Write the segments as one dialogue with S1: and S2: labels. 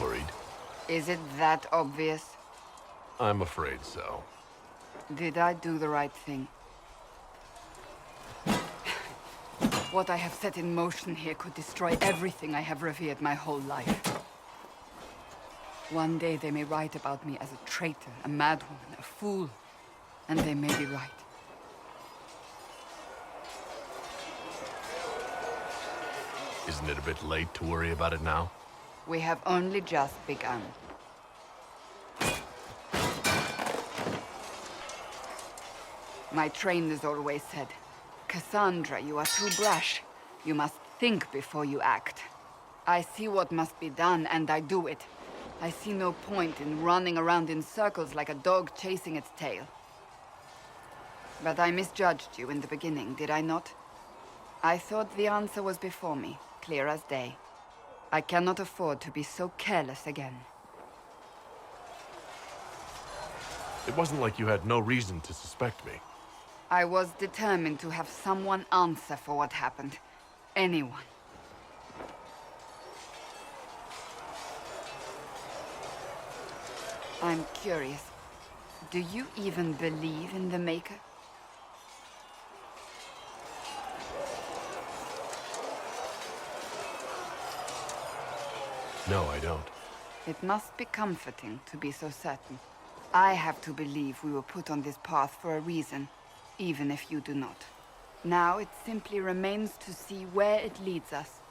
S1: Worried?
S2: Is it that obvious?
S1: I'm afraid so.
S2: Did I do the right thing? What I have set in motion here could destroy everything I have revered my whole life. One day they may write about me as a traitor, a madwoman, a fool. And they may be right.
S1: Isn't it a bit late to worry about it now?
S2: We have only just begun. My trainers always said, Cassandra, you are too brash. You must think before you act. I see what must be done, and I do it. I see no point in running around in circles like a dog chasing its tail. But I misjudged you in the beginning, did I not? I thought the answer was before me, clear as day. I cannot afford to be so careless again.
S1: It wasn't like you had no reason to suspect me.
S2: I was determined to have someone answer for what happened. Anyone. I'm curious. Do you even believe in the Maker?
S1: No, I don't.
S2: It must be comforting to be so certain. I have to believe we were put on this path for a reason, even if you do not. Now it simply remains to see where it leads us.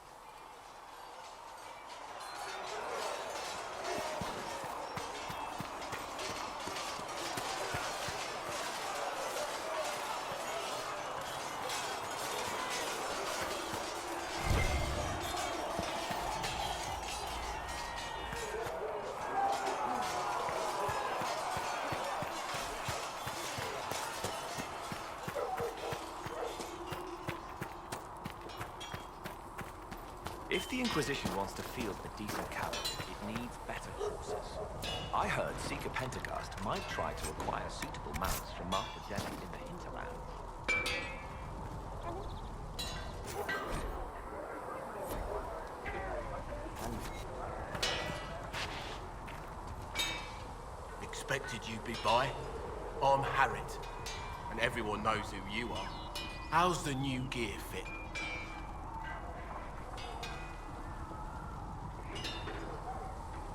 S3: If the Inquisition wants to field a decent cavalry, it needs better horses. I heard Seeker Pentagast might try to acquire suitable mounts from Master Jedi in the hinterland.
S4: Expected you'd be by. I'm Harriet, and everyone knows who you are. How's the new gear fit?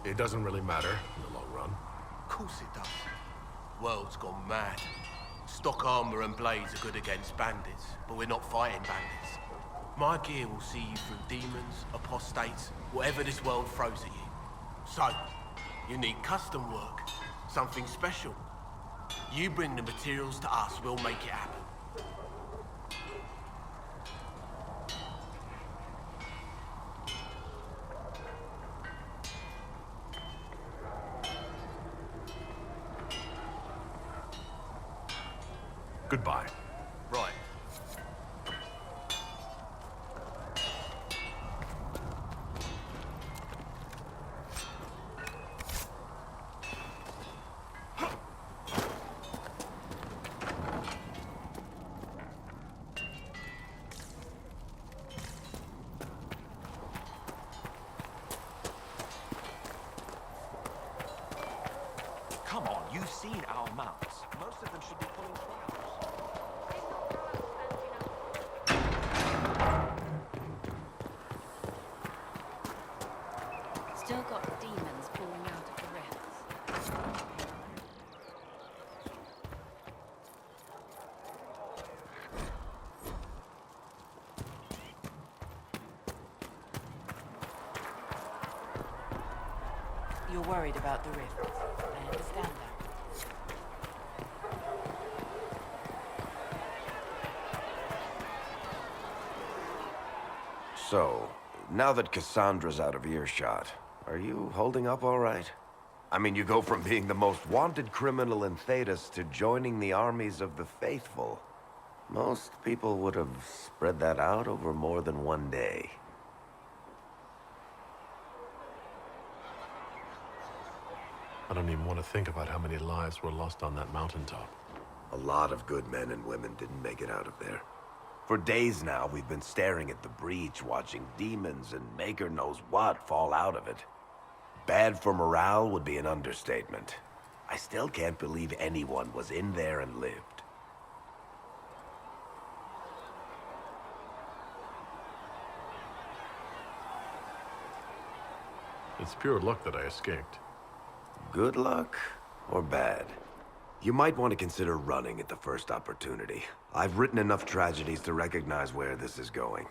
S1: It doesn't really matter in the long run.
S4: Of course it does. World's gone mad. Stock armor and blades are good against bandits, but we're not fighting bandits. My gear will see you through demons, apostates, whatever this world throws at you. So, you need custom work, something special. You bring the materials to us, we'll make it happen.
S1: Goodbye.
S4: Right.
S3: Come on, you've seen our mounts. Most of them should be pulling trials.
S5: Still got demons pouring out of the rifts. You're worried about the rifts. I understand that.
S6: So, now that Cassandra's out of earshot, are you holding up all right? I mean, you go from being the most wanted criminal in Thedas to joining the armies of the faithful. Most people would have spread that out over more than one day.
S1: I don't even want to think about how many lives were lost on that mountaintop.
S6: A lot of good men and women didn't make it out of there. For days now, we've been staring at the breach, watching demons and Maker knows what fall out of it. Bad for morale would be an understatement. I still can't believe anyone was in there and lived.
S1: It's pure luck that I escaped.
S6: Good luck or bad? You might want to consider running at the first opportunity. I've written enough tragedies to recognize where this is going.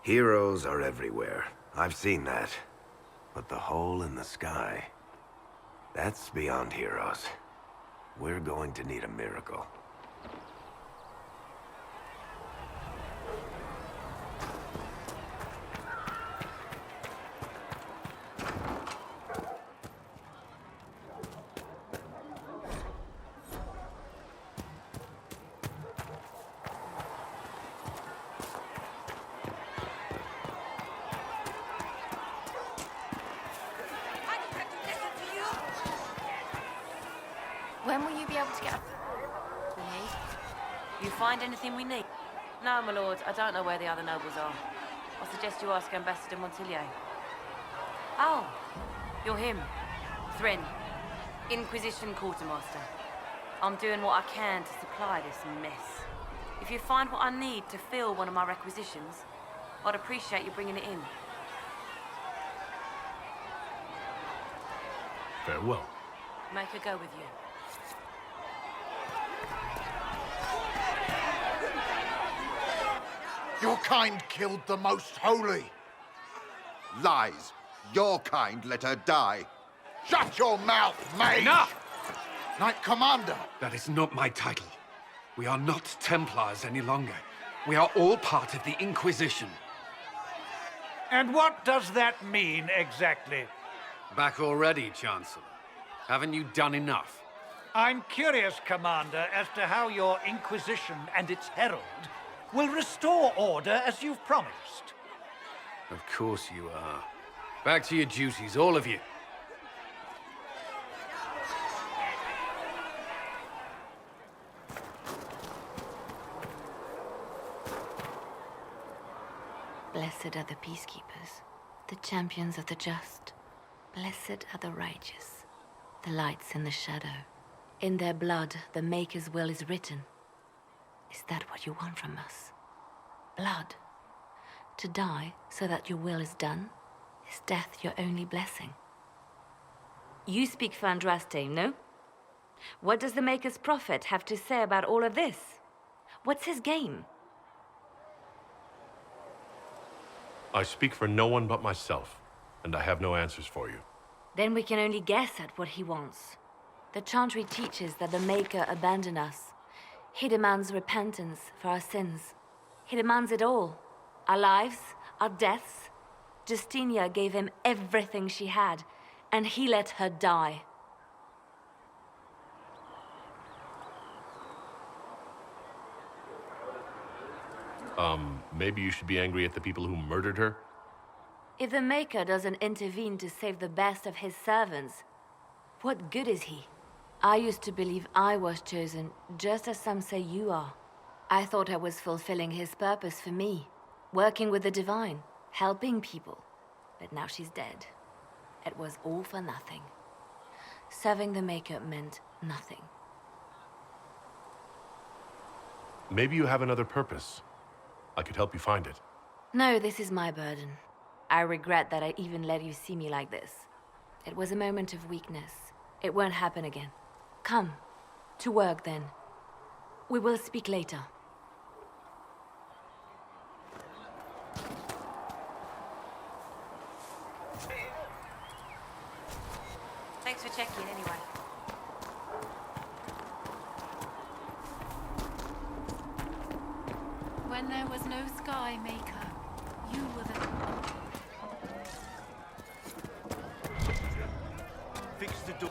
S6: Heroes are everywhere. I've seen that. But the hole in the sky, that's beyond heroes. We're going to need a miracle.
S7: When will you be able to get up?
S5: We need? You find anything we need? No, my lord, I don't know where the other nobles are. I suggest you ask Ambassador Montillier. Oh, you're him. Thrin, Inquisition Quartermaster. I'm doing what I can to supply this mess. If you find what I need to fill one of my requisitions, I'd appreciate you bringing it in.
S1: Farewell.
S5: Make her go with you.
S8: Your kind killed the most holy.
S9: Lies. Your kind let her die.
S8: Shut your mouth, mate!
S10: Enough!
S8: Knight Commander!
S10: That is not my title. We are not Templars any longer. We are all part of the Inquisition.
S11: And what does that mean, exactly?
S10: Back already, Chancellor. Haven't you done enough?
S11: I'm curious, Commander, as to how your Inquisition and its herald will restore order as you've promised.
S10: Of course you are. Back to your duties, all of you.
S7: Blessed are the peacekeepers, the champions of the just. Blessed are the righteous, the lights in the shadow. In their blood, the Maker's will is written. Is that what you want from us? Blood? To die so that your will is done? Is death your only blessing?
S12: You speak for Andraste, no? What does the Maker's prophet have to say about all of this? What's his game?
S1: I speak for no one but myself, and I have no answers for you.
S12: Then we can only guess at what he wants.
S7: The chantry teaches that the Maker abandoned us. He demands repentance for our sins. He demands it all. Our lives, our deaths. Justinia gave him everything she had, and he let her die.
S1: Maybe you should be angry at the people who murdered her?
S7: If the Maker doesn't intervene to save the best of his servants, what good is he? I used to believe I was chosen, just as some say you are. I thought I was fulfilling his purpose for me, working with the divine, helping people. But now she's dead. It was all for nothing. Serving the Maker meant nothing.
S1: Maybe you have another purpose. I could help you find it.
S7: No, this is my burden. I regret that I even let you see me like this. It was a moment of weakness. It won't happen again. Come, to work then. We will speak later.
S5: Thanks for checking anyway.
S7: When there was no Sky Maker, you were the...
S8: Fix the door.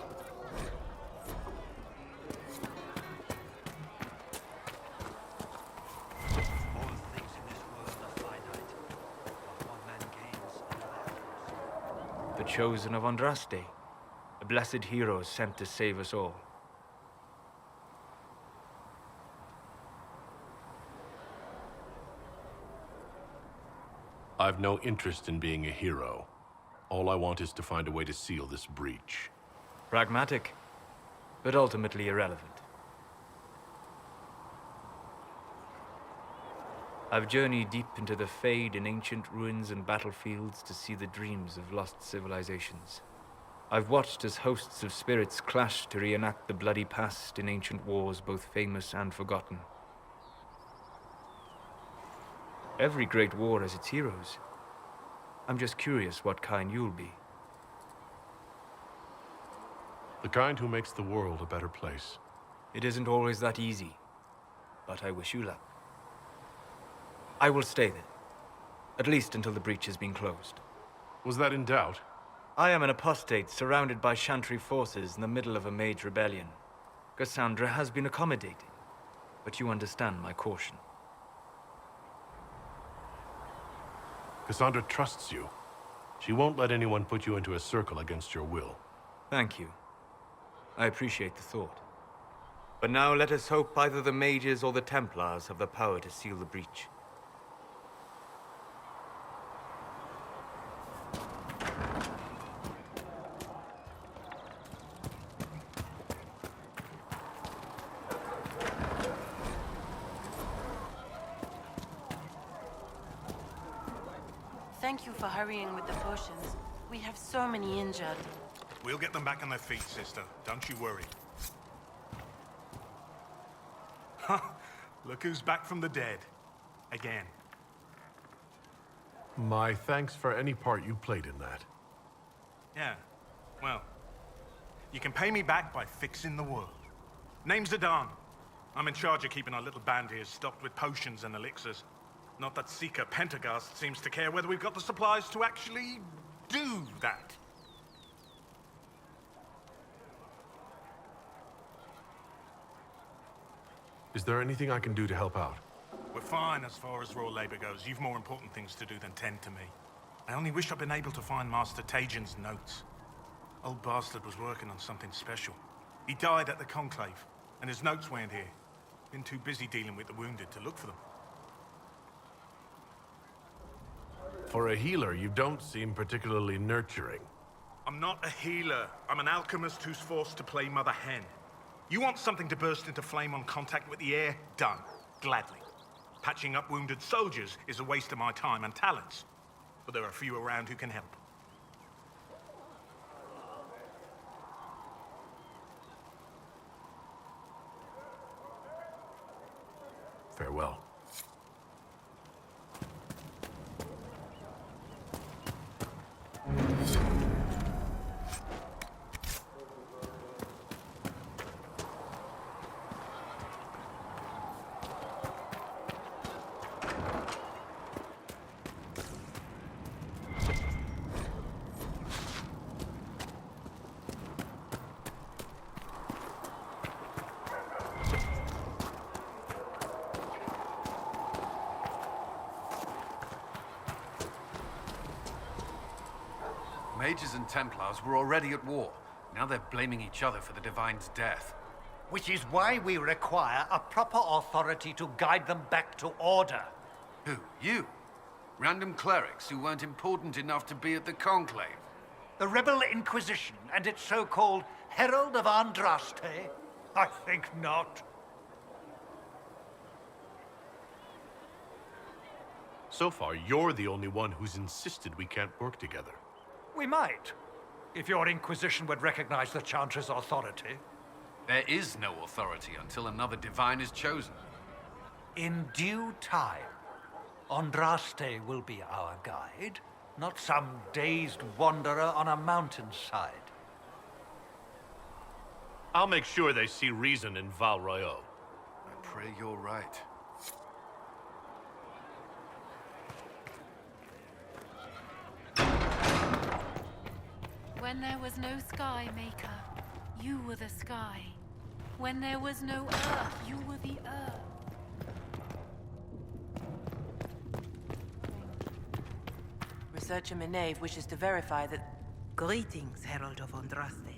S13: the chosen of Andraste, a blessed hero sent to save us all.
S1: I've no interest in being a hero. All I want is to find a way to seal this breach.
S13: Pragmatic, but ultimately irrelevant. I've journeyed deep into the Fade in ancient ruins and battlefields to see the dreams of lost civilizations. I've watched as hosts of spirits clash to reenact the bloody past in ancient wars, both famous and forgotten. Every great war has its heroes. I'm just curious what kind you'll be.
S1: The kind who makes the world a better place.
S13: It isn't always that easy, but I wish you luck. I will stay then, at least until the breach has been closed.
S1: Was that in doubt?
S13: I am an apostate surrounded by Chantry forces in the middle of a mage rebellion. Cassandra has been accommodating, but you understand my caution.
S1: Cassandra trusts you. She won't let anyone put you into a circle against your will.
S13: Thank you. I appreciate the thought. But now let us hope either the mages or the Templars have the power to seal the breach.
S5: Thank you for hurrying with the potions. We have so many injured.
S14: We'll get them back on their feet, sister. Don't you worry. Look who's back from the dead. Again.
S1: My thanks for any part you played in that.
S14: Yeah, well, you can pay me back by fixing the world. Name's Adan. I'm in charge of keeping our little band here stocked with potions and elixirs. Not that Seeker Pentagast seems to care whether we've got the supplies to actually do that.
S1: Is there anything I can do to help out?
S14: We're fine as far as raw labor goes. You've more important things to do than tend to me. I only wish I'd been able to find Master Tajin's notes. Old bastard was working on something special. He died at the Conclave, and his notes weren't here. Been too busy dealing with the wounded to look for them.
S1: For a healer, you don't seem particularly nurturing.
S14: I'm not a healer. I'm an alchemist who's forced to play Mother Hen. You want something to burst into flame on contact with the air? Done. Gladly. Patching up wounded soldiers is a waste of my time and talents. But there are a few around who can help.
S1: Farewell.
S10: Mages and Templars were already at war. Now they're blaming each other for the Divine's death.
S11: Which is why we require a proper authority to guide them back to order.
S10: Who? You? Random clerics who weren't important enough to be at the Conclave?
S11: The Rebel Inquisition and its so-called Herald of Andraste? I think not.
S1: So far, you're the only one who's insisted we can't work together.
S11: We might, if your Inquisition would recognize the Chantry's authority.
S10: There is no authority until another Divine is chosen.
S11: In due time, Andraste will be our guide, not some dazed wanderer on a mountainside.
S1: I'll make sure they see reason in Val Royeaux.
S10: I pray you're right.
S15: When there was no sky, Maker, you were the sky. When there was no earth, you were the earth.
S5: Researcher Minave wishes to verify that
S16: Greetings, Herald of Andraste.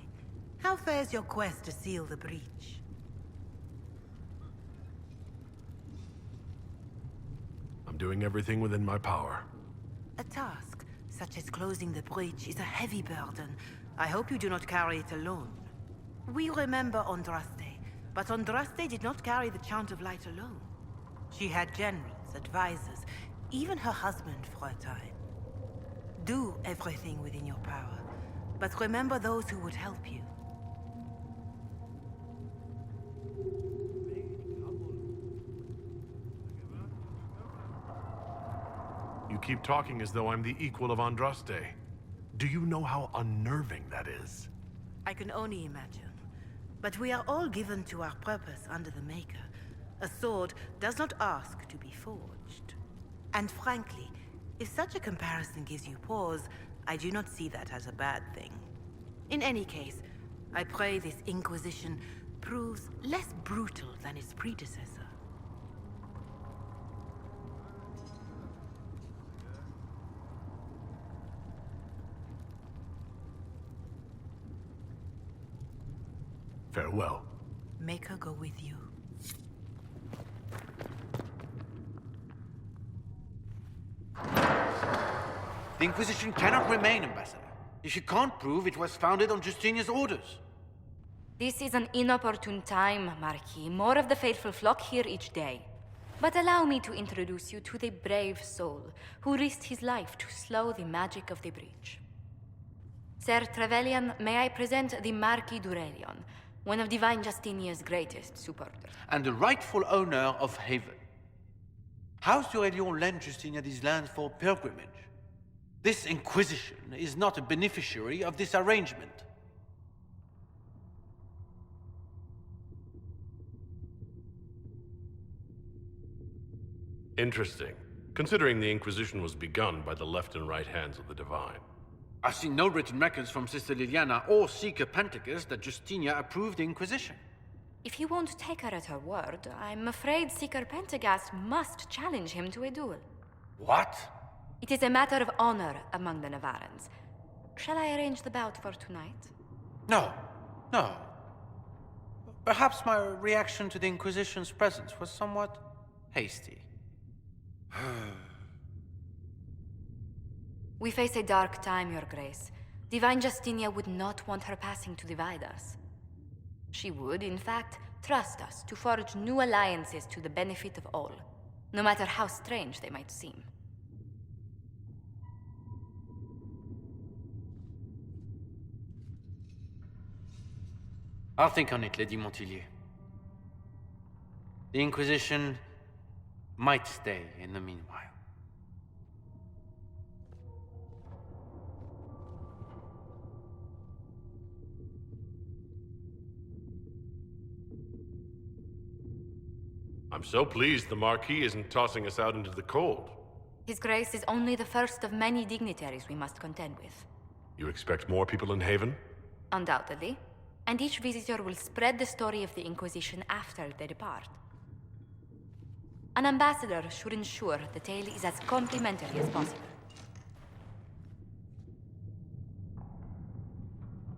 S16: How fares your quest to seal the breach?
S1: I'm doing everything within my power.
S16: A task, such as closing the breach, is a heavy burden. I hope you do not carry it alone. We remember Andraste, but Andraste did not carry the Chant of Light alone. She had generals, advisors, even her husband for a time. Do everything within your power, but remember those who would help you.
S1: You keep talking as though I'm the equal of Andraste. Do you know how unnerving that is?
S16: I can only imagine. But we are all given to our purpose under the Maker. A sword does not ask to be forged. And frankly, if such a comparison gives you pause, I do not see that as a bad thing. In any case, I pray this Inquisition proves less brutal than its predecessor.
S1: Farewell.
S16: Maker go with you.
S17: The Inquisition cannot remain, Ambassador, if you can't prove it was founded on Justinia's orders.
S12: This is an inopportune time, Marquis. More of the faithful flock here each day. But allow me to introduce you to the brave soul who risked his life to slow the magic of the breach. Sir Trevelyan, may I present the Marquis d'Aurelion, one of Divine Justinia's greatest supporters.
S17: And the rightful owner of Haven. House d'Aurelion lent Justinia these lands for pilgrimage. This Inquisition is not a beneficiary of this arrangement.
S1: Interesting, considering the Inquisition was begun by the left and right hands of the Divine.
S17: I've seen no written records from Sister Liliana or Seeker Pentecost that Justinia approved the Inquisition.
S12: If you won't take her at her word, I'm afraid Seeker Pentagast must challenge him to a duel.
S17: What?
S12: It is a matter of honor among the Navarrans. Shall I arrange the bout for tonight?
S17: No. Perhaps my reaction to the Inquisition's presence was somewhat hasty.
S12: We face a dark time, Your Grace. Divine Justinia would not want her passing to divide us. She would, in fact, trust us to forge new alliances to the benefit of all, no matter how strange they might seem.
S17: I'll think on it, Lady Montillier. The Inquisition might stay in the meanwhile.
S1: I'm so pleased the Marquis isn't tossing us out into the cold.
S12: His Grace is only the first of many dignitaries we must contend with.
S1: You expect more people in Haven?
S12: Undoubtedly. And each visitor will spread the story of the Inquisition after they depart. An ambassador should ensure the tale is as complimentary as possible.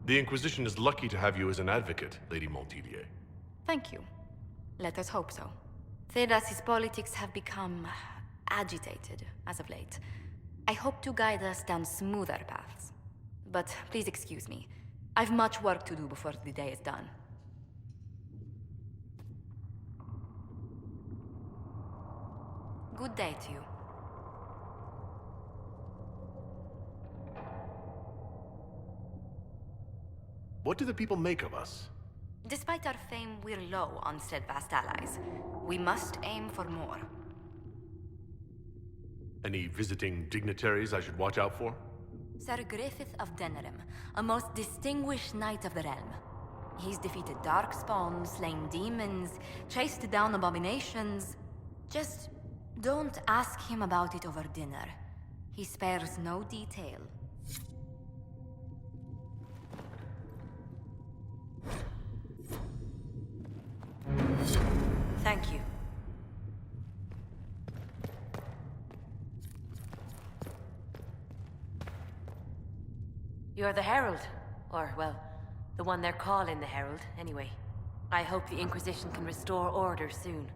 S1: The Inquisition is lucky to have you as an advocate, Lady Montillier.
S12: Thank you. Let us hope so. Thedas's politics have become agitated as of late. I hope to guide us down smoother paths. But please excuse me. I've much work to do before the day is done. Good day to you.
S1: What do the people make of us?
S12: Despite our fame, we're low on steadfast allies. We must aim for more.
S1: Any visiting dignitaries I should watch out for?
S12: Sir Griffith of Denerim, a most distinguished knight of the realm. He's defeated darkspawn, slain demons, chased down abominations. Just don't ask him about it over dinner. He spares no detail. Thank you.
S5: You're the Herald. Or, well, the one they're calling the Herald, anyway. I hope the Inquisition can restore order soon.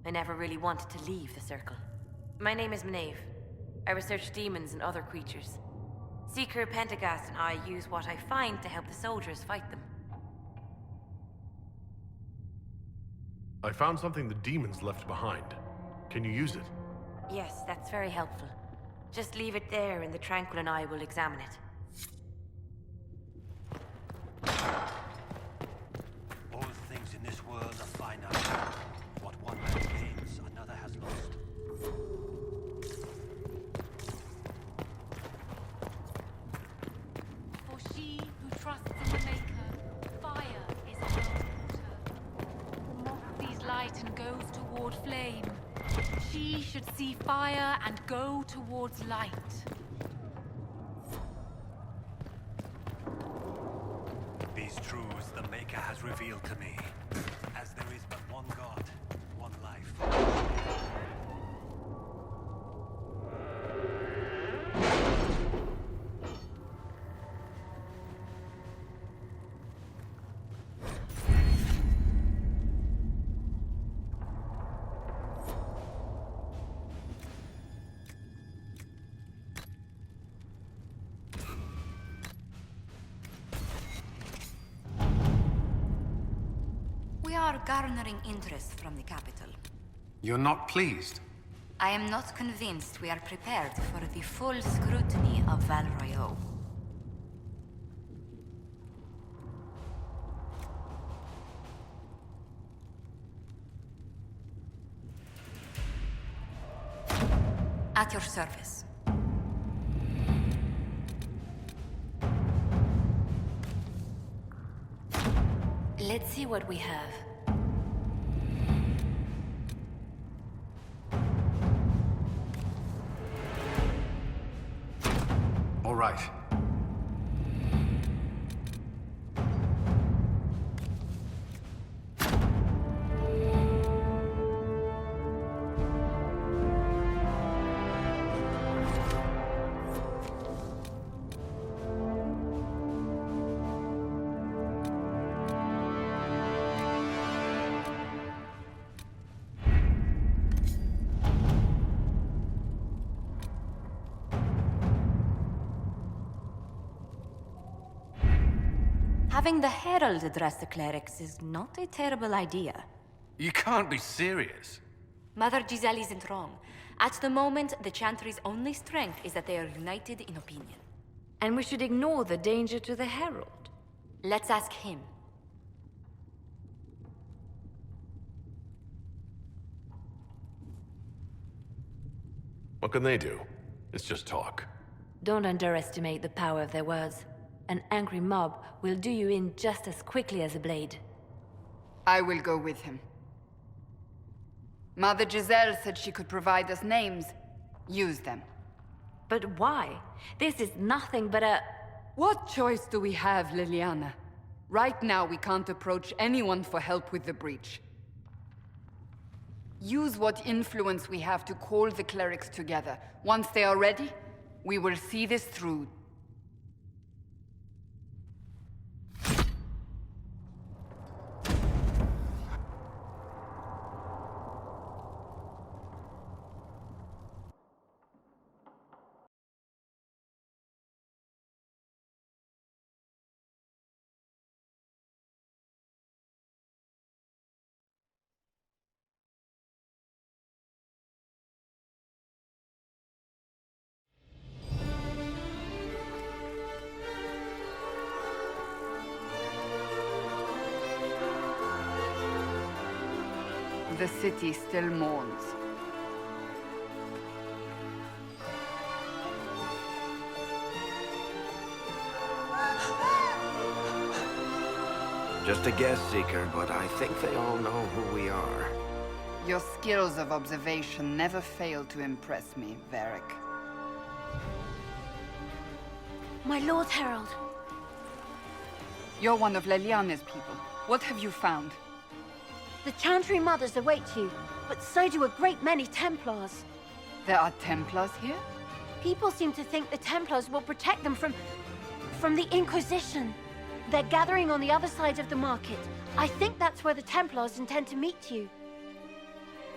S5: I never really wanted to leave the Circle. My name is Maeve. I research demons and other creatures. Seeker Pentagast and I use what I find to help the soldiers fight them.
S1: I found something the demons left behind. Can you use it?
S5: Yes, that's very helpful. Just leave it there and the Tranquil and I will examine it.
S11: All things in this world are finite. What one man gains, another has lost.
S15: For she who trusts in the Maker, fire is her water. Who sees light and goes toward flame, she should see fire and go towards light.
S11: These truths the Maker has revealed to me. As there is but one God, one life.
S12: We are garnering interest from the capital.
S10: You're not pleased?
S12: I am not convinced we are prepared for the full scrutiny of Val Royeaux. At your service. Let's see what we have.
S10: All right.
S12: Having the Herald address the clerics is not a terrible idea.
S10: You can't be serious.
S12: Mother Giselle isn't wrong. At the moment, the Chantry's only strength is that they are united in opinion.
S7: And we should ignore the danger to the Herald.
S12: Let's ask him.
S1: What can they do? It's just talk.
S7: Don't underestimate the power of their words. An angry mob will do you in just as quickly as a blade.
S2: I will go with him. Mother Giselle said she could provide us names. Use them.
S7: But why? This is nothing but a...
S2: What choice do we have, Liliana? Right now, we can't approach anyone for help with the breach. Use what influence we have to call the clerics together. Once they are ready, we will see this through. The city still mourns.
S6: Just a guess, Seeker, but I think they all know who we are.
S2: Your skills of observation never fail to impress me, Varric.
S7: My Lord Herald.
S2: You're one of Leliana's people. What have you found?
S18: The Chantry Mothers await you, but so do a great many Templars.
S2: There are Templars here?
S18: People seem to think the Templars will protect them From the Inquisition. They're gathering on the other side of the market. I think that's where the Templars intend to meet you.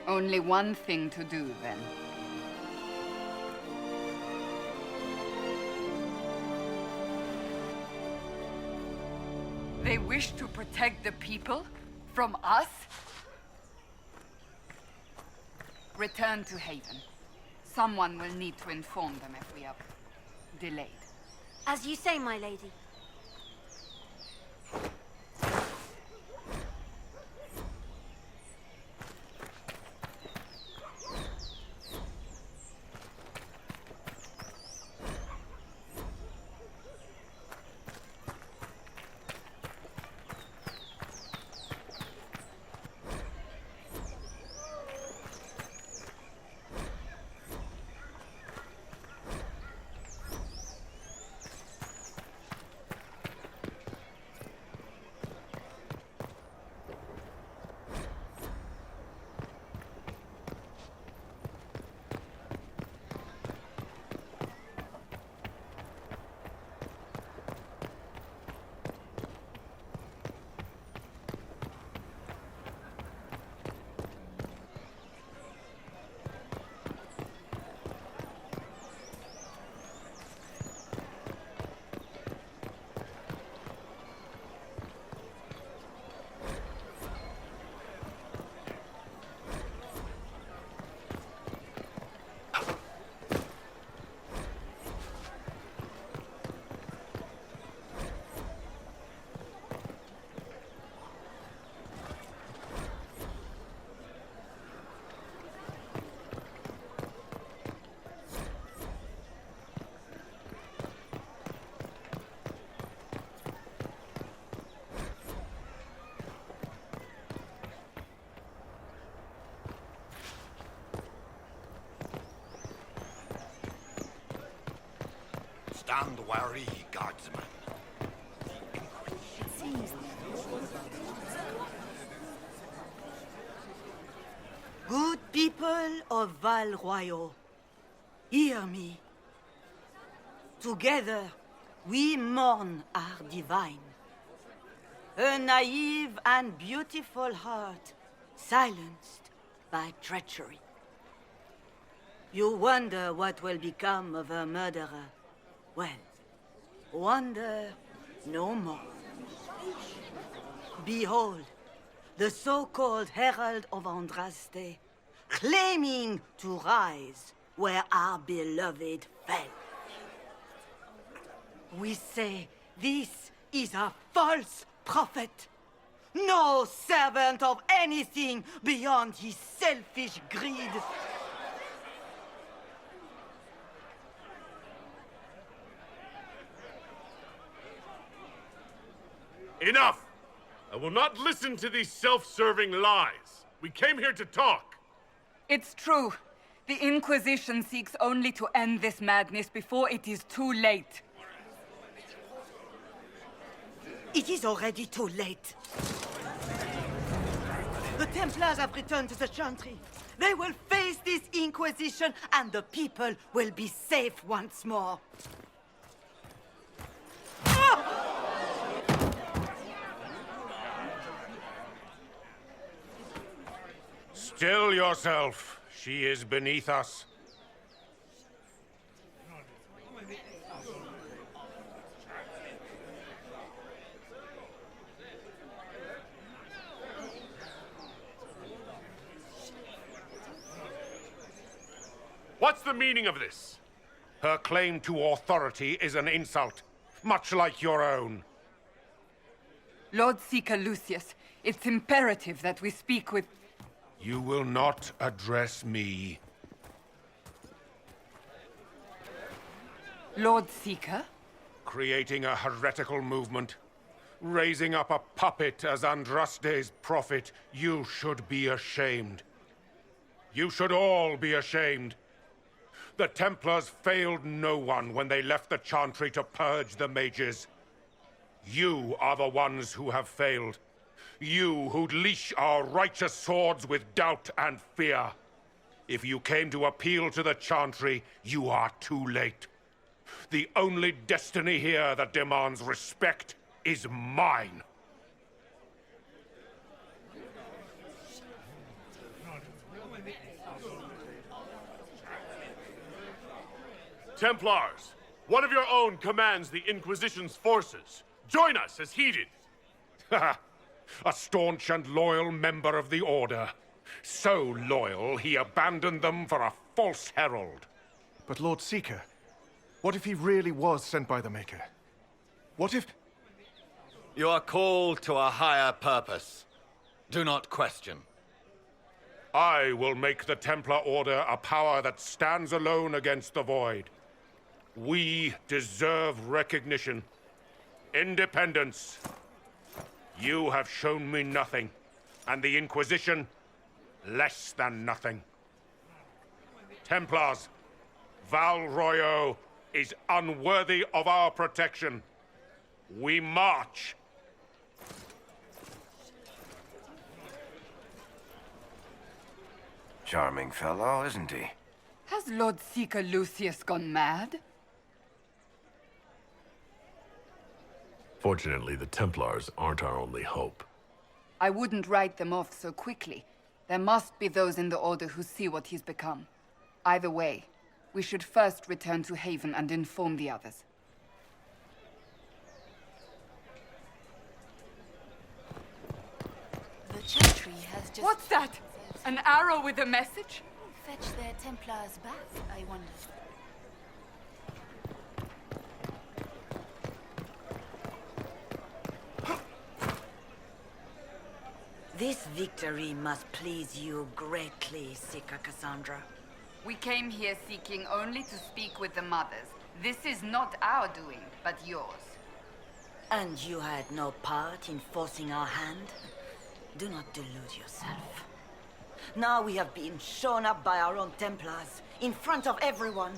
S2: Only one thing to do, then. They wish to protect the people from us? Return to Haven. Someone will need to inform them if we are delayed.
S18: As you say, my lady.
S9: Stand wary, guardsman.
S16: Good people of Val Royal, hear me. Together, we mourn our divine. A naive and beautiful heart, silenced by treachery. You wonder what will become of a murderer. Well, wonder no more. Behold, the so-called Herald of Andraste, claiming to rise where our beloved fell. We say this is a false prophet. No servant of anything beyond his selfish greed.
S1: Enough! I will not listen to these self-serving lies. We came here to talk.
S2: It's true. The Inquisition seeks only to end this madness before it is too late.
S16: It is already too late. The Templars have returned to the Chantry. They will face this Inquisition, and the people will be safe once more.
S19: Still yourself. She is beneath us.
S1: What's the meaning of this?
S19: Her claim to authority is an insult, much like your own.
S2: Lord Seeker Lucius, it's imperative that we speak with...
S19: You will not address me.
S2: Lord Seeker?
S19: Creating a heretical movement. Raising up a puppet as Andraste's prophet. You should be ashamed. You should all be ashamed. The Templars failed no one when they left the Chantry to purge the mages. You are the ones who have failed. You who'd leash our righteous swords with doubt and fear. If you came to appeal to the Chantry, you are too late. The only destiny here that demands respect is mine.
S1: Templars, one of your own commands the Inquisition's forces. Join us as heeded.
S19: A staunch and loyal member of the Order. So loyal, he abandoned them for a false herald.
S20: But Lord Seeker, what if he really was sent by the Maker? What if...
S21: You are called to a higher purpose. Do not question.
S19: I will make the Templar Order a power that stands alone against the Void. We deserve recognition. Independence. You have shown me nothing, and the Inquisition, less than nothing. Templars, Val Royo is unworthy of our protection. We march.
S6: Charming fellow, isn't he?
S2: Has Lord Seeker Lucius gone mad?
S1: Fortunately, the Templars aren't our only hope.
S2: I wouldn't write them off so quickly. There must be those in the Order who see what he's become. Either way, we should first return to Haven and inform the others.
S12: The Chantry has just...
S2: What's that? An arrow with a message?
S12: Fetch their Templars back, I wonder.
S22: This victory must please you greatly, Seeker Cassandra.
S2: We came here seeking only to speak with the mothers. This is not our doing, but yours.
S22: And you had no part in forcing our hand? Do not delude yourself. Now we have been shown up by our own Templars, in front of everyone.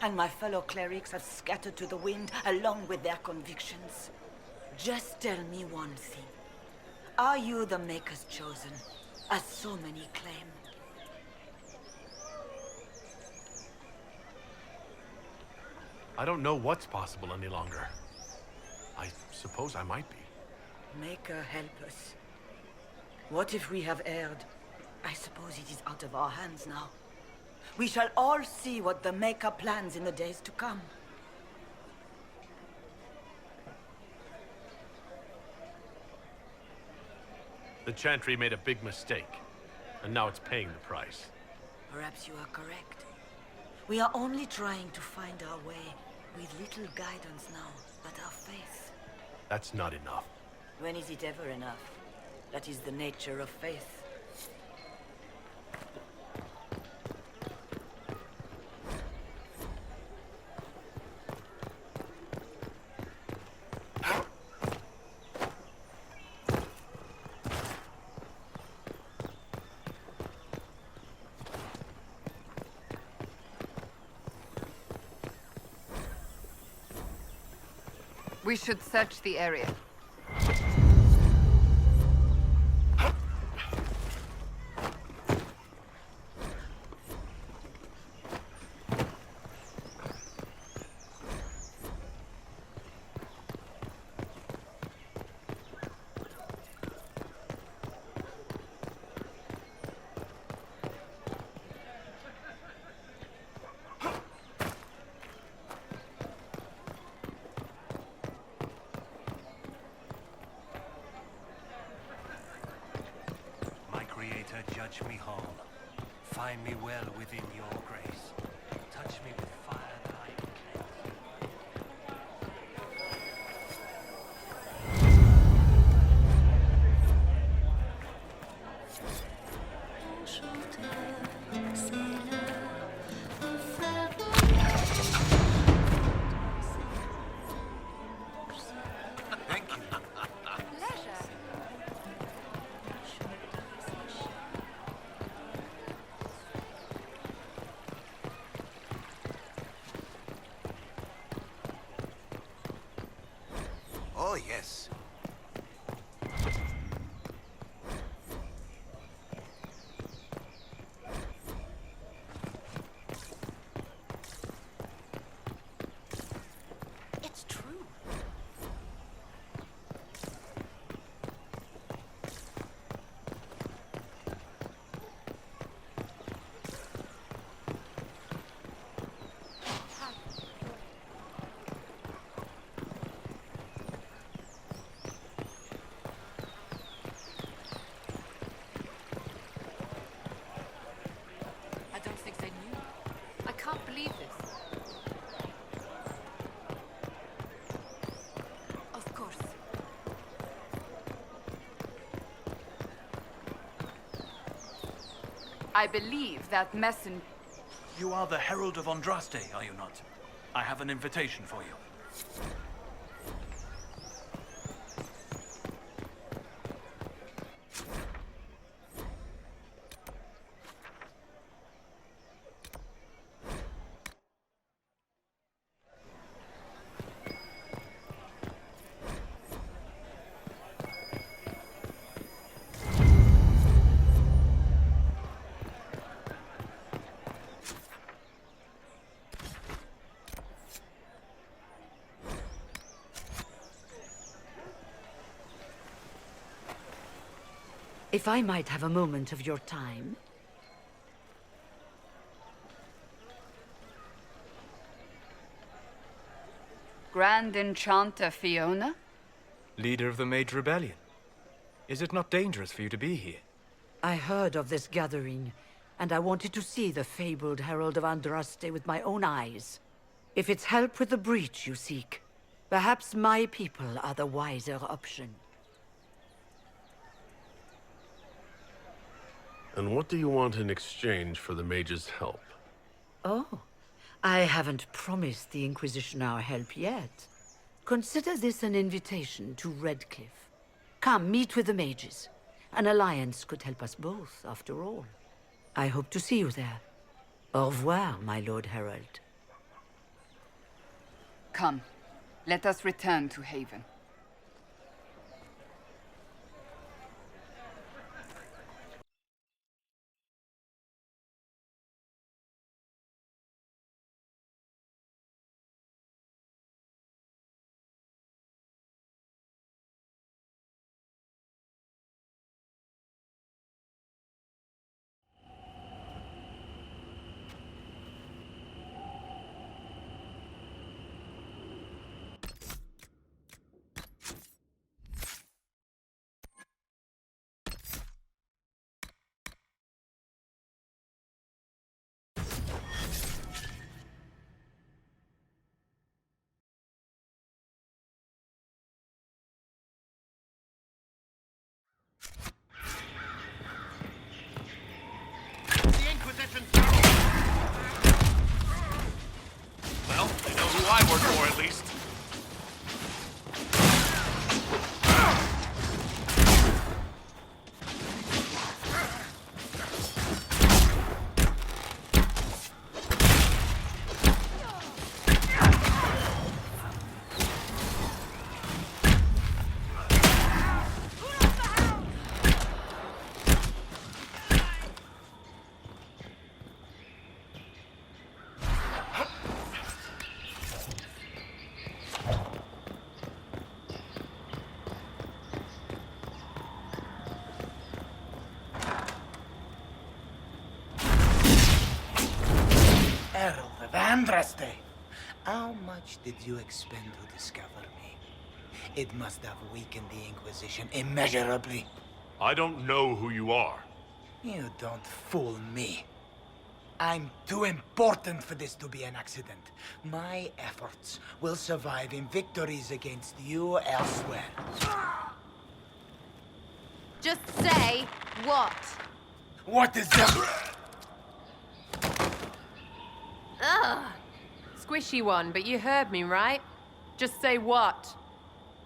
S22: And my fellow clerics have scattered to the wind along with their convictions. Just tell me one thing. Are you the Maker's chosen, as so many claim?
S1: I don't know what's possible any longer. I suppose I might be.
S22: Maker, help us. What if we have erred? I suppose it is out of our hands now. We shall all see what the Maker plans in the days to come.
S1: The Chantry made a big mistake, and now it's paying the price.
S22: Perhaps you are correct. We are only trying to find our way, with little guidance now, but our faith.
S1: That's not enough.
S22: When is it ever enough? That is the nature of faith.
S2: We should search the area.
S11: Judge me whole. Find me well within your grace. Touch me with fire that I can Thank you.
S6: Oh, yes.
S2: believe this. Of course. I believe that messenger...
S3: You are the Herald of Andraste, are you not? I have an invitation for you.
S4: If I might have a moment of your time.
S2: Grand Enchanter Fiona?
S13: Leader of the Mage Rebellion. Is it not dangerous for you to be here?
S4: I heard of this gathering, and I wanted to see the fabled Herald of Andraste with my own eyes. If it's help with the breach you seek, perhaps my people are the wiser option.
S1: And what do you want in exchange for the mage's help?
S4: Oh, I haven't promised the Inquisition our help yet. Consider this an invitation to Redcliffe. Come, meet with the mages. An alliance could help us both, after all. I hope to see you there. Au revoir, my Lord Herald.
S2: Come, let us return to Haven.
S1: Well, they know who I work for, at least.
S23: Herald of Andraste, how much did you expend to discover me? It must have weakened the Inquisition immeasurably.
S1: I don't know who you are.
S23: You don't fool me. I'm too important for this to be an accident. My efforts will survive in victories against you elsewhere.
S24: Just say what?
S23: What is that?
S24: Ugh. Squishy one, but you heard me, right? Just say what?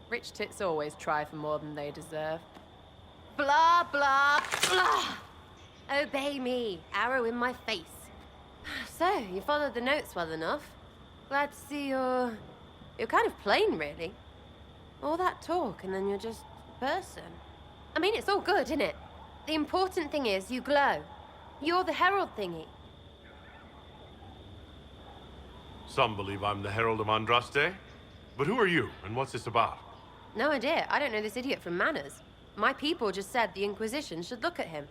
S24: Rich tits always try for more than they deserve. Blah, blah, blah. Obey me. Arrow in my face. So, you followed the notes well enough. Glad to see you're kind of plain, really. All that talk, and then you're just a person. I mean, it's all good, isn't it? The important thing is you glow. You're the herald thingy.
S1: Some believe I'm the Herald of Andraste. But who are you, and what's this about?
S24: No idea. I don't know this idiot from Manners. My people just said the Inquisition should look at him.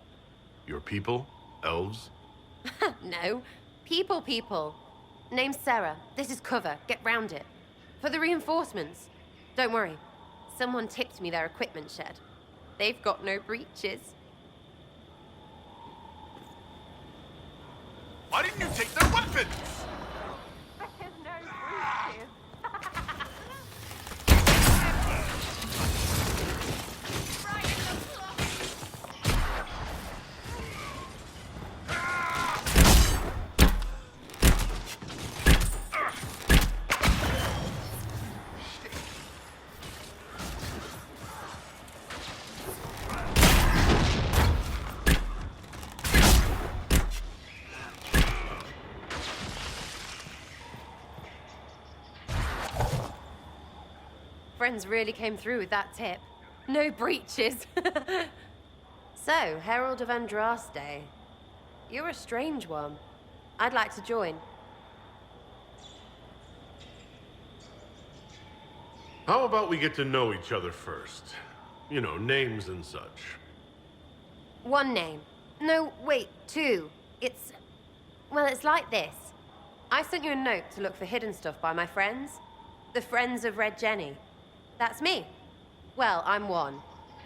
S1: Your people? Elves?
S24: No. People. Name's Sarah. This is cover. Get round it. For the reinforcements. Don't worry. Someone tipped me their equipment shed. They've got no breaches.
S1: Why didn't you take their weapons?
S24: friends really came through with that tip. No breaches. So, Herald of Andraste. You're a strange one. I'd like to join.
S1: How about we get to know each other first? You know, names and such.
S24: One name. No, wait, two. Well, it's like this. I sent you a note to look for hidden stuff by my friends. The Friends of Red Jenny. That's me. Well, I'm one.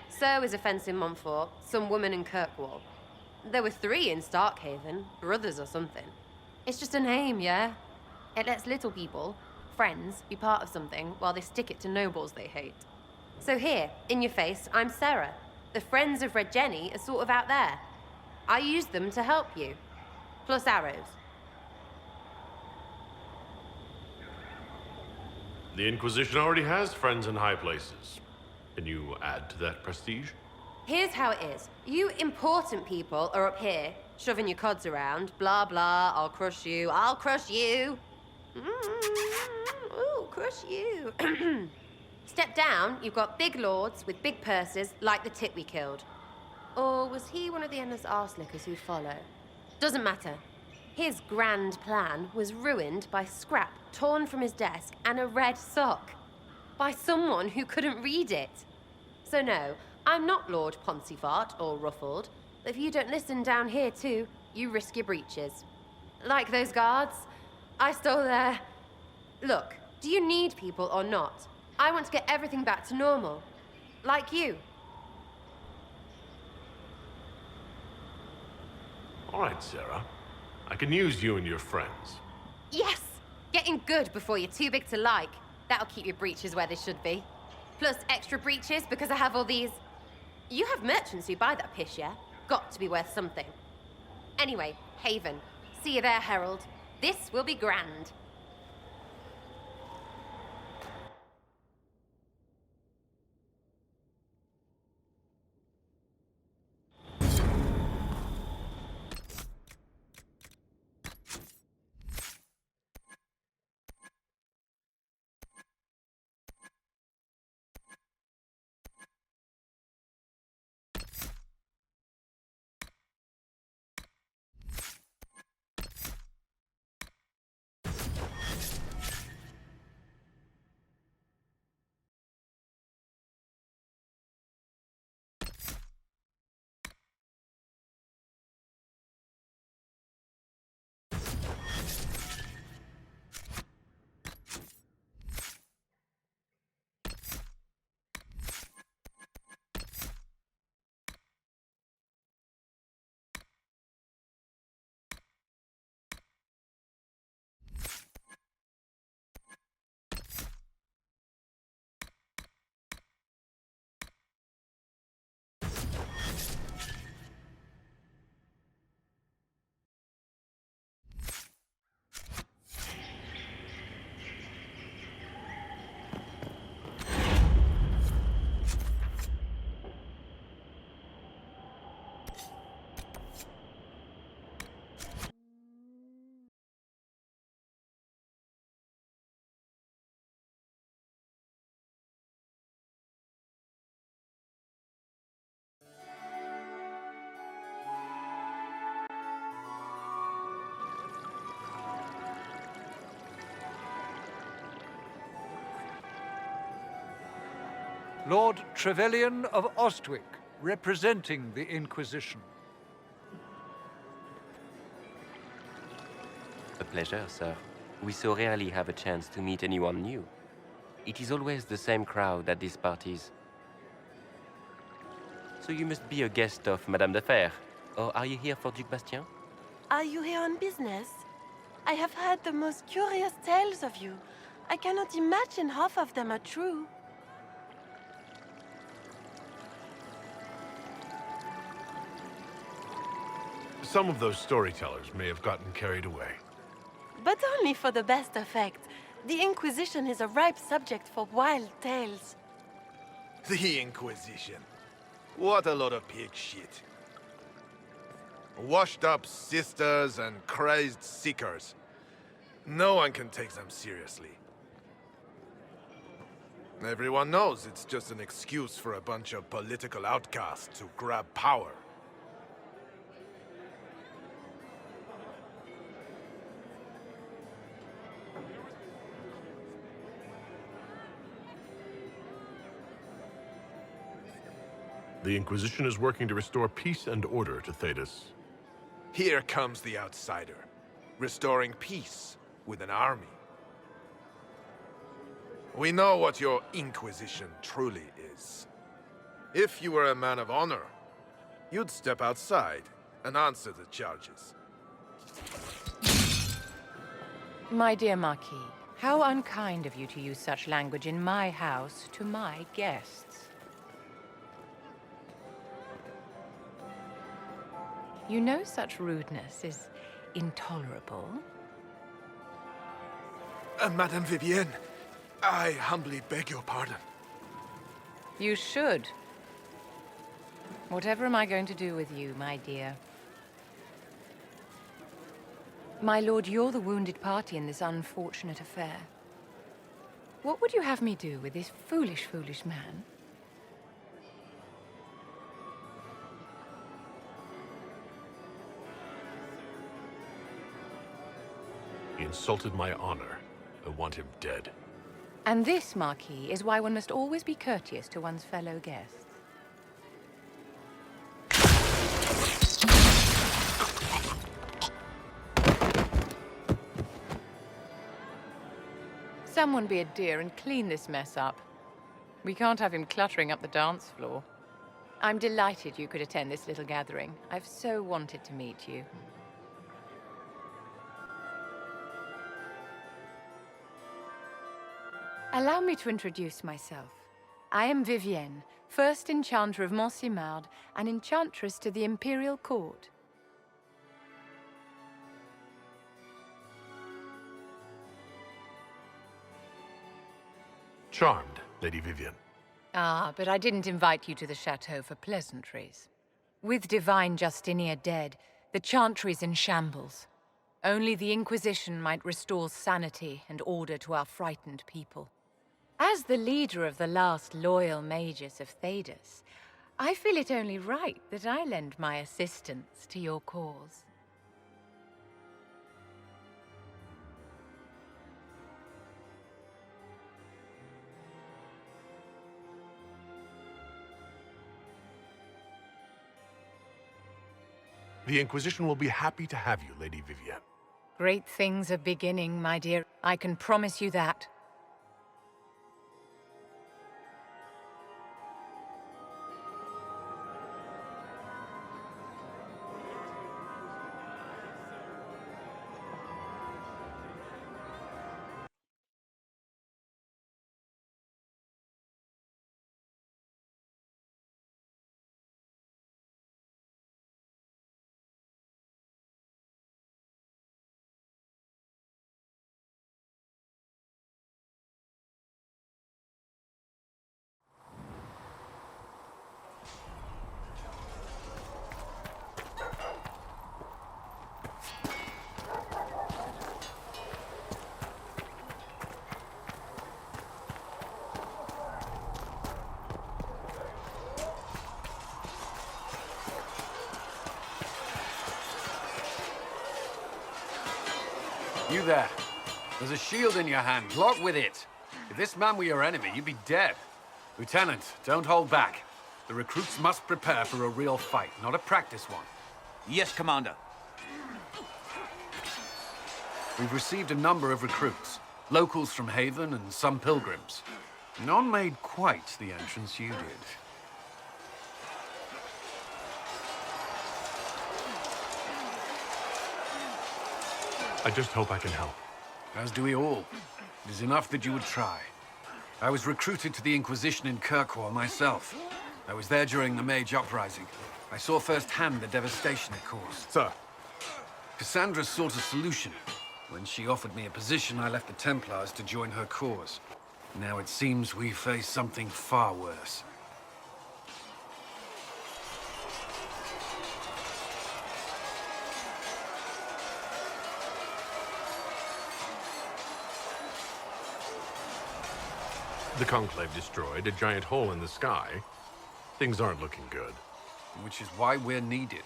S24: So is a fence in Montfort, some woman in Kirkwall. There were 3 in Starkhaven, brothers or something. It's just a name, yeah? It lets little people, friends, be part of something while they stick it to nobles they hate. So here, in your face, I'm Sarah. The Friends of Red Jenny are sort of out there. I use them to help you. Plus arrows.
S1: The Inquisition already has friends in high places. Can you add to that prestige?
S24: Here's how it is. You important people are up here, shoving your cods around. Blah, blah, I'll crush you, I'll crush you. Ooh, crush you. Step down, you've got big lords with big purses, like the tit we killed. Or was he one of the endless arse-lickers who'd follow? Doesn't matter. His grand plan was ruined by scrap torn from his desk and a red sock. By someone who couldn't read it. So no, I'm not Lord Poncyfart or Ruffled. If you don't listen down here too, you risk your breeches. Like those guards, I stole their... Look, do you need people or not? I want to get everything back to normal. Like you.
S1: All right, Sarah. I can use you and your friends.
S24: Yes! Getting good before you're too big to like. That'll keep your breeches where they should be. Plus extra breeches because I have all these... You have merchants who buy that piss, yeah? Got to be worth something. Anyway, Haven. See you there, Herald. This will be grand.
S11: Lord Trevelyan of Ostwick, representing the Inquisition.
S5: A pleasure, sir. We so rarely have a chance to meet anyone new. It is always the same crowd at these parties. So you must be a guest of Madame de Fer, or are you here for Duc Bastien?
S8: Are you here on business? I have heard the most curious tales of you. I cannot imagine half of them are true.
S1: Some of those storytellers may have gotten carried away.
S8: But only for the best effect. The Inquisition is a ripe subject for wild tales.
S14: The Inquisition. What a lot of pig shit. Washed-up sisters and crazed seekers. No one can take them seriously. Everyone knows it's just an excuse for a bunch of political outcasts to grab power.
S1: The Inquisition is working to restore peace and order to Thedas.
S14: Here comes the outsider, restoring peace with an army. We know what your Inquisition truly is. If you were a man of honor, you'd step outside and answer the charges.
S24: My dear Marquis, how unkind of you to use such language in my house to my guests. You know such rudeness is intolerable.
S14: Madame Vivienne, I humbly beg your pardon.
S24: You should. Whatever am I going to do with you, my dear? My lord, you're the wounded party in this unfortunate affair. What would you have me do with this foolish, foolish man?
S1: He insulted my honor. I want him dead.
S24: And this, Marquis, is why one must always be courteous to one's fellow guests. Someone be a dear and clean this mess up. We can't have him cluttering up the dance floor. I'm delighted you could attend this little gathering. I've so wanted to meet you. Allow me to introduce myself. I am Vivienne, first enchanter of Montsimard and enchantress to the Imperial Court.
S1: Charmed, Lady Vivienne.
S24: Ah, but I didn't invite you to the chateau for pleasantries. With Divine Justinia dead, the Chantry's in shambles. Only the Inquisition might restore sanity and order to our frightened people. As the leader of the last loyal mages of Thedas, I feel it only right that I lend my assistance to your cause.
S1: The Inquisition will be happy to have you, Lady Vivienne.
S24: Great things are beginning, my dear. I can promise you that.
S7: You there. There's a shield in your hand. Lock with it. If this man were your enemy, you'd be dead. Lieutenant, don't hold back. The recruits must prepare for a real fight, not a practice one.
S3: Yes, Commander.
S7: We've received a number of recruits. Locals from Haven and some pilgrims. None made quite the entrance you did.
S1: I just hope I can help.
S7: As do we all. It is enough that you would try. I was recruited to the Inquisition in Kirkwall myself. I was there during the Mage Uprising. I saw firsthand the devastation it caused.
S14: Sir.
S7: Cassandra sought a solution. When she offered me a position, I left the Templars to join her cause. Now it seems we face something far worse.
S1: The Conclave destroyed, a giant hole in the sky. Things aren't looking good.
S7: Which is why we're needed.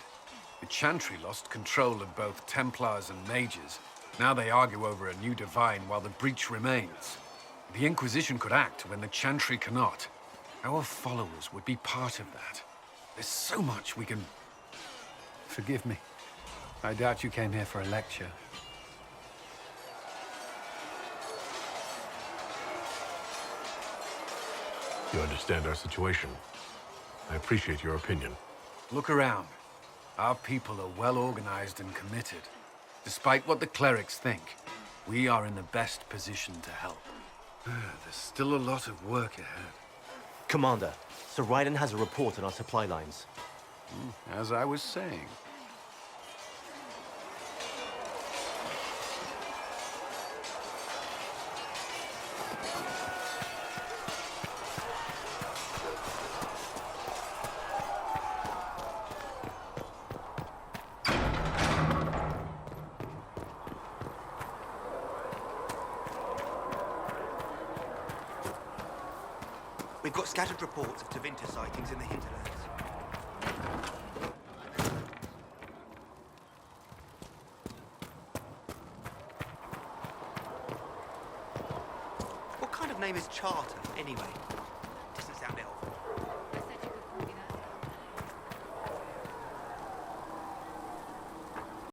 S7: The Chantry lost control of both Templars and Mages. Now they argue over a new Divine while the breach remains. The Inquisition could act when the Chantry cannot. Our followers would be part of that. There's so much we can... Forgive me. I doubt you came here for a lecture.
S1: You understand our situation. I appreciate your opinion.
S7: Look around. Our people are well organized and committed. Despite what the clerics think, we are in the best position to help. There's still a lot of work ahead.
S10: Commander, Sir Raiden has a report on our supply lines.
S7: As I was saying.
S15: We've got scattered reports of Tevinter sightings in the hinterlands. What kind of name is Charter, anyway?